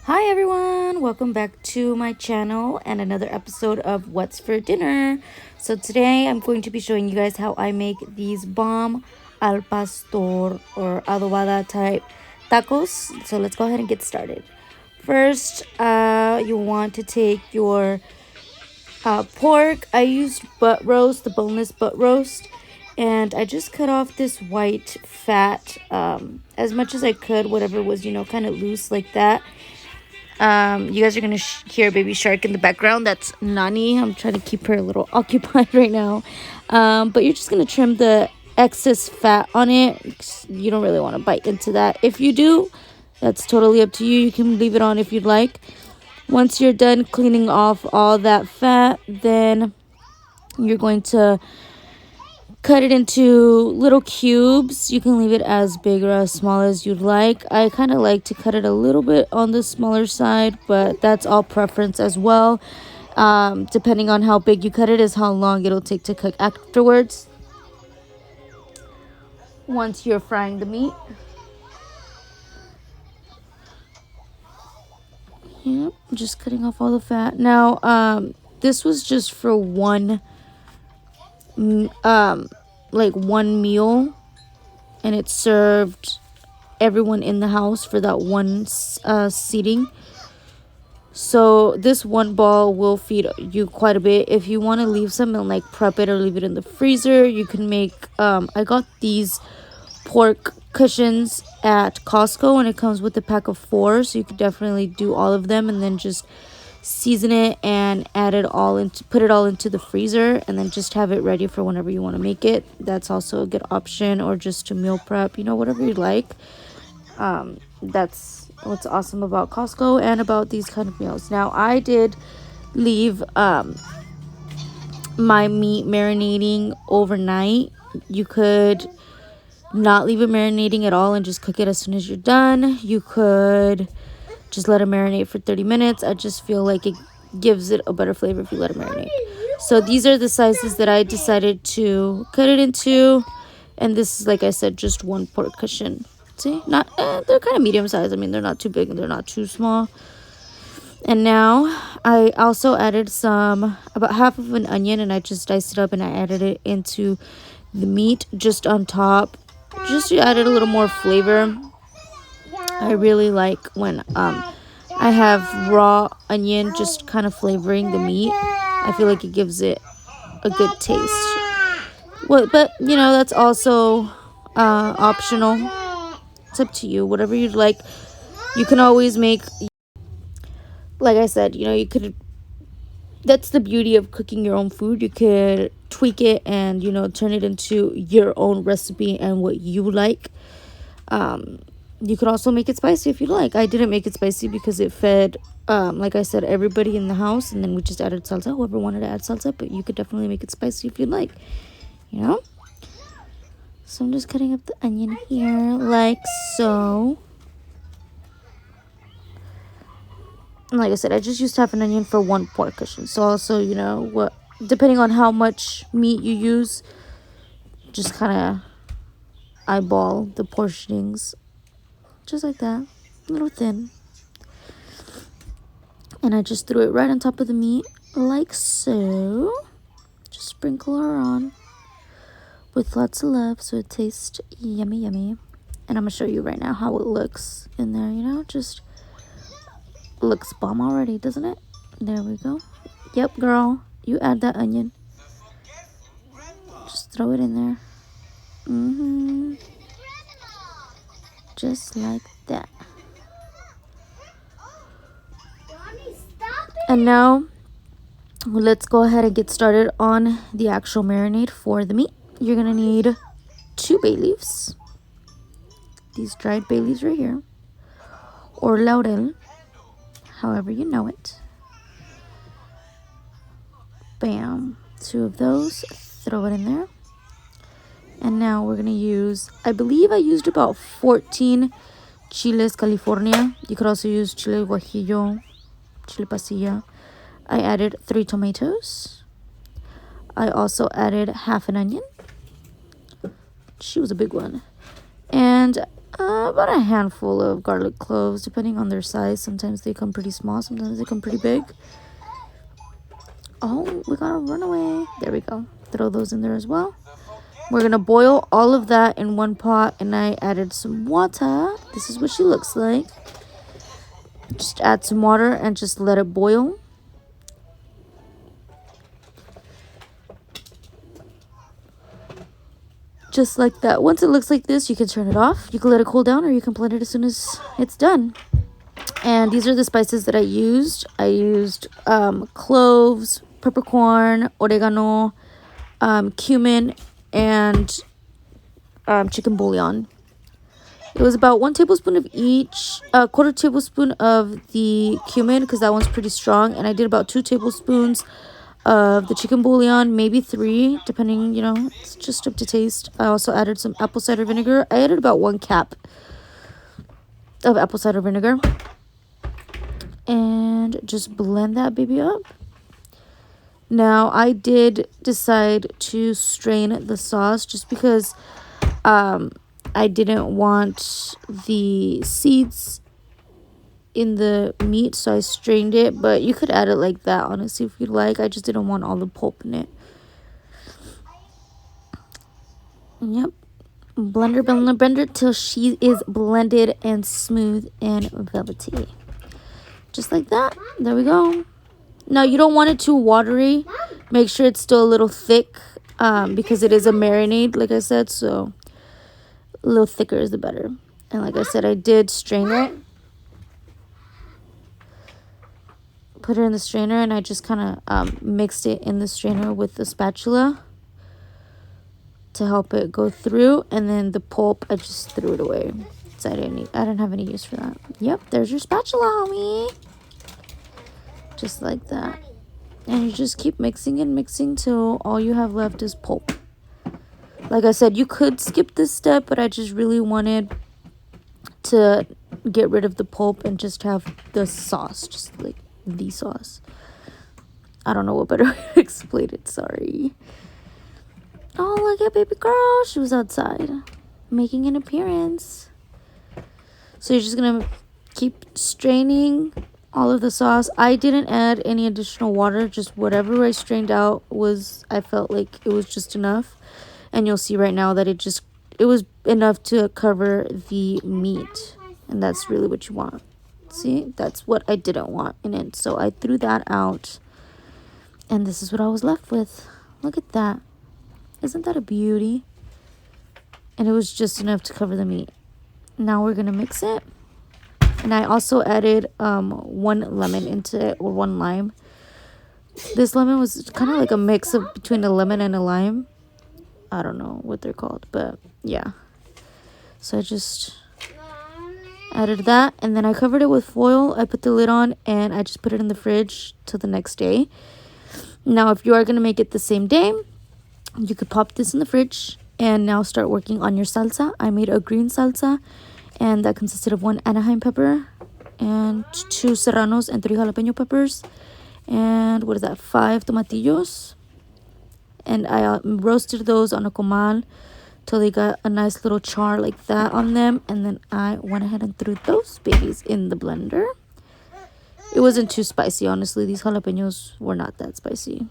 Hi everyone, welcome back to my channel and another episode of What's for Dinner. So today I'm going to be showing you guys how I make these bomb al pastor or adobada type tacos. So let's go ahead and get started. First, you want to take your pork. I used butt roast, the boneless butt roast, and I just cut off this white fat as much as I could, whatever was, kind of loose like that. You guys are gonna hear baby shark in the background. That's Nani. I'm trying to keep her a little occupied right now. But you're just gonna trim the excess fat on it. You don't really want to bite into that. If you do, that's totally up to you. You can leave it on if you'd like. Once you're done cleaning off all that fat, then you're going to cut it into little cubes. You can leave it as big or as small as you'd like. I kind of like to cut it a little bit on the smaller side, but that's all preference as well. Depending on how big you cut it is how long it'll take to cook afterwards. Once you're frying the meat. Yep, just cutting off all the fat. Now, this was just for one meal, and it served everyone in the house for that one seating. So this one ball will feed you quite a bit. If you want to leave some and like prep it or leave it in the freezer, you can make I got these pork cushions at Costco, and it comes with a pack of 4, so you could definitely do all of them and then just season it and put it all into the freezer, and then just have it ready for whenever you want to make it. That's also a good option, or just to meal prep, whatever you like. That's what's awesome about Costco and about these kind of meals. Now, I did leave my meat marinating overnight. You could not leave it marinating at all and just cook it as soon as you're done. You could just let it marinate for 30 minutes. I just feel like it gives it a better flavor if you let it marinate. So these are the sizes that I decided to cut it into. And this is, like I said, just one pork cushion. See, they're kind of medium size. I mean, they're not too big and they're not too small. And now I also added about half of an onion, and I just diced it up and I added it into the meat just on top, just to add it a little more flavor. I really like when I have raw onion just kind of flavoring the meat. I feel like it gives it a good taste. But that's also optional. It's up to you, whatever you'd like. You can always make, like I said, you could, that's the beauty of cooking your own food. You could tweak it and turn it into your own recipe and what you like. You could also make it spicy if you like. I didn't make it spicy because it fed, like I said, everybody in the house, and then we just added salsa, whoever wanted to add salsa. But you could definitely make it spicy if you'd like, So I'm just cutting up the onion here, like so. And like I said, I just used half an onion for one pork cushion. So also, depending on how much meat you use, just kind of eyeball the portionings. Just like that, a little thin. And I just threw it right on top of the meat, like so. Just sprinkle her on with lots of love so it tastes yummy, yummy. And I'm going to show you right now how it looks in there, just looks bomb already, doesn't it? There we go. Yep, girl, you add that onion. Just throw it in there. Just like that. And now let's go ahead and get started on the actual marinade for the meat. You're gonna need 2 bay leaves, these dried bay leaves right here, or laurel, however you know it. Bam, 2 of those, throw it in there. And now we're gonna use, I believe I used about 14 chiles California. You could also use chile guajillo, chile pasilla. I added 3 tomatoes. I also added half an onion. She was a big one. And About a handful of garlic cloves, depending on their size. Sometimes they come pretty small, sometimes they come pretty big. Oh, we got a runaway. There we go. Throw those in there as well. We're gonna boil all of that in one pot, and I added some water. This is what she looks like. Just add some water and just let it boil. Just like that. Once it looks like this, you can turn it off. You can let it cool down, or you can blend it as soon as it's done. And these are the spices that I used. I used cloves, peppercorn, oregano, cumin, and chicken bouillon. It was about 1 tablespoon of each, a quarter tablespoon of the cumin, because that one's pretty strong. And I did about 2 tablespoons of the chicken bouillon, maybe 3, depending, you know, it's just up to taste. I also added some apple cider vinegar. I added about 1 cap of apple cider vinegar. And just blend that baby up. Now, I did decide to strain the sauce just because I didn't want the seeds in the meat, so I strained it. But you could add it like that, honestly, if you'd like. I just didn't want all the pulp in it. Yep. Blender till she is blended and smooth and velvety. Just like that. There we go. Now, you don't want it too watery. Make sure it's still a little thick because it is a marinade, like I said. So a little thicker is the better. And like I said, I did strain it. Put it in the strainer, and I just kind of mixed it in the strainer with the spatula to help it go through. And then the pulp, I just threw it away. So I didn't have any use for that. Yep, there's your spatula, homie. Just like that. And you just keep mixing and mixing till all you have left is pulp. Like I said, you could skip this step, but I just really wanted to get rid of the pulp and just have the sauce, just like the sauce. I don't know what better way to explain it, sorry. Oh, look at baby girl. She was outside making an appearance. So you're just going to keep straining all of the sauce. I didn't add any additional water. Just whatever I strained out I felt like it was just enough. And you'll see right now that it was enough to cover the meat. And that's really what you want. See, that's what I didn't want in it. So I threw that out. And this is what I was left with. Look at that. Isn't that a beauty? And it was just enough to cover the meat. Now we're going to mix it. And I also added 1 lemon into it, or 1 lime. This lemon was kind of like a mix of between a lemon and a lime. I don't know what they're called, but yeah. So I just added that, and then I covered it with foil. I put the lid on, and I just put it in the fridge till the next day. Now, if you are going to make it the same day, you could pop this in the fridge and now start working on your salsa. I made a green salsa, and that consisted of 1 Anaheim pepper and 2 serranos and 3 jalapeno peppers. And what is that? 5 tomatillos. And I roasted those on a comal till they got a nice little char like that on them. And then I went ahead and threw those babies in the blender. It wasn't too spicy, honestly. These jalapenos were not that spicy.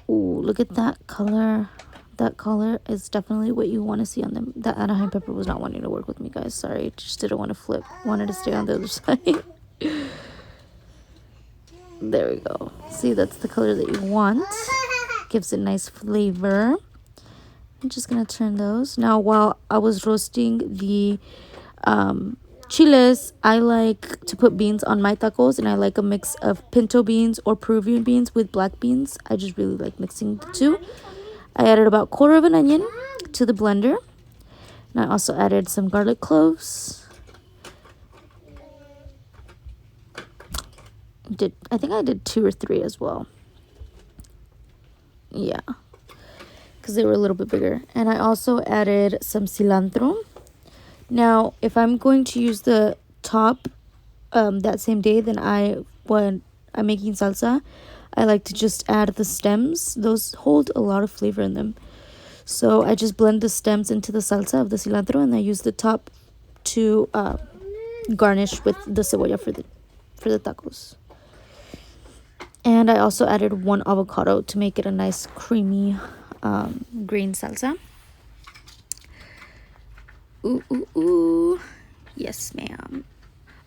Ooh, look at that color. That color is definitely what you want to see on them. That Anaheim pepper was not wanting to work with me, guys. Sorry, just didn't want to flip. Wanted to stay on the other side. There we go. See, that's the color that you want. Gives it nice flavor. I'm just going to turn those. Now, while I was roasting the chiles, I like to put beans on my tacos, and I like a mix of pinto beans or Peruvian beans with black beans. I just really like mixing the two. I added about 1/4 of an onion to the blender, and I also added some garlic cloves. I think I did 2 or 3 as well. Yeah, because they were a little bit bigger. And I also added some cilantro. Now, if I'm going to use the top that same day, then when I'm making salsa, I like to just add the stems. Those hold a lot of flavor in them. So I just blend the stems into the salsa of the cilantro, and I use the top to garnish with the cebolla for the tacos. And I also added 1 avocado to make it a nice creamy green salsa. Ooh, ooh, ooh. Yes, ma'am.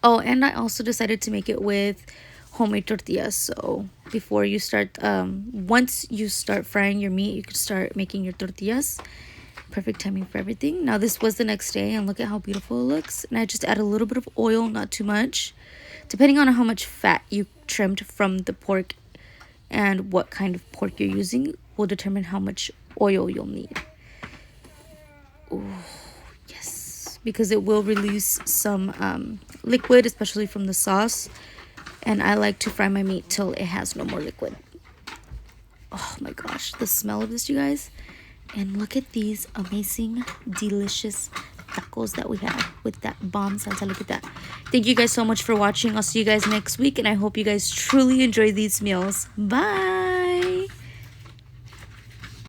Oh, and I also decided to make it with homemade tortillas. So before you start, once you start frying your meat, you could start making your tortillas. Perfect timing for everything. Now this was the next day, and look at how beautiful it looks. And I just add a little bit of oil, not too much, depending on how much fat you trimmed from the pork and what kind of pork you're using will determine how much oil you'll need. Ooh, yes, because it will release some liquid, especially from the sauce, and I like to fry my meat till it has no more liquid. Oh my gosh, the smell of this, you guys. And look at these amazing, delicious tacos that we have with that bomb salsa. Look at that. Thank you guys so much for watching. I'll see you guys next week, and I hope you guys truly enjoy these meals. Bye.